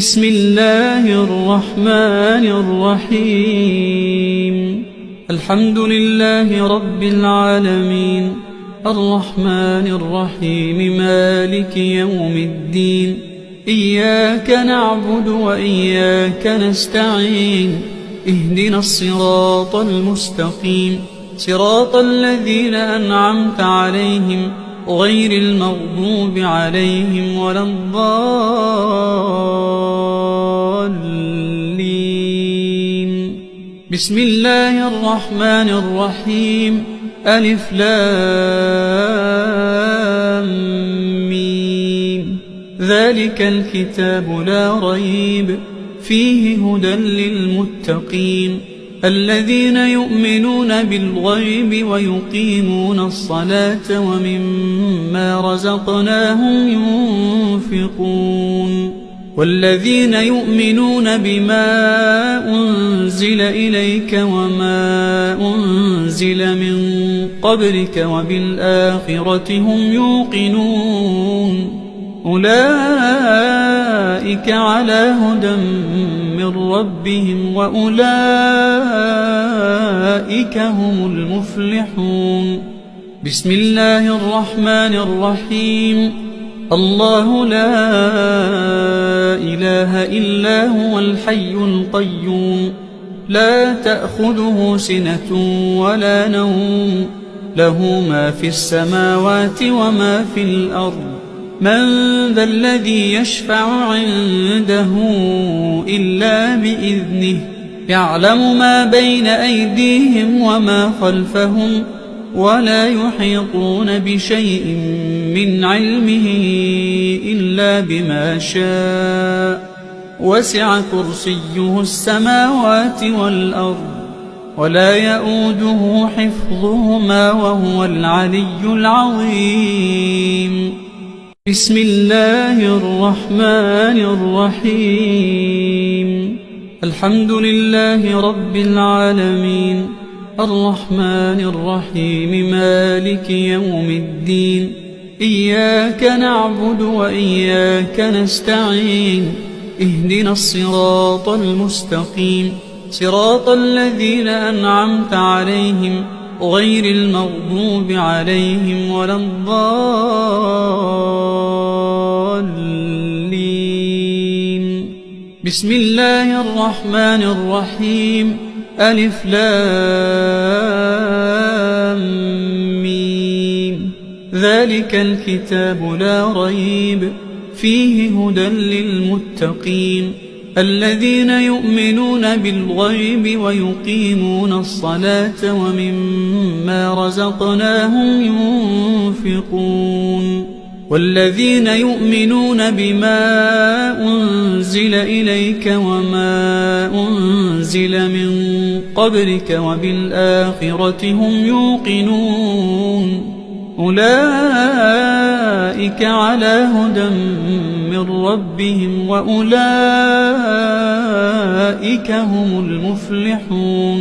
بسم الله الرحمن الرحيم. الحمد لله رب العالمين، الرحمن الرحيم، مالك يوم الدين. إياك نعبد وإياك نستعين، اهدنا الصراط المستقيم، صراط الذين أنعمت عليهم غير المغضوب عليهم ولا الضالين. بسم الله الرحمن الرحيم. ألف لام ميم. ذلك الكتاب لا ريب فيه هدى للمتقين، الذين يؤمنون بالغيب ويقيمون الصلاة ومما رزقناهم ينفقون، والذين يؤمنون بما أنزل إليك وما أنزل من قبلك وبالآخرة هم يوقنون. أولئك على هدى من ربهم وأولئك هم المفلحون. بسم الله الرحمن الرحيم. الله لا إله إلا هو الحي القيوم، لا تأخذه سنة ولا نوم، له ما في السماوات وما في الأرض. من ذا الذي يشفع عنده إلا بإذنه، يعلم ما بين أيديهم وما خلفهم، ولا يحيطون بشيء من علمه إلا بما شاء. وسع كرسيه السماوات والأرض، ولا يؤوده حفظهما وهو العلي العظيم. بسم الله الرحمن الرحيم. الحمد لله رب العالمين، الرحمن الرحيم، مالك يوم الدين. إياك نعبد وإياك نستعين، اهدنا الصراط المستقيم، صراط الذين أنعمت عليهم غير المغضوب عليهم ولا الضالين. بسم الله الرحمن الرحيم. ألف لام ميم. ذلك الكتاب لا ريب فيه هدى للمتقين، الذين يؤمنون بالغيب ويقيمون الصلاة ومما رزقناهم ينفقون، والذين يؤمنون بما أنزل إليك وما أنزل من قبلك وبالآخرة هم يوقنون. أولئك على هدى من ربهم وأولئك هم المفلحون.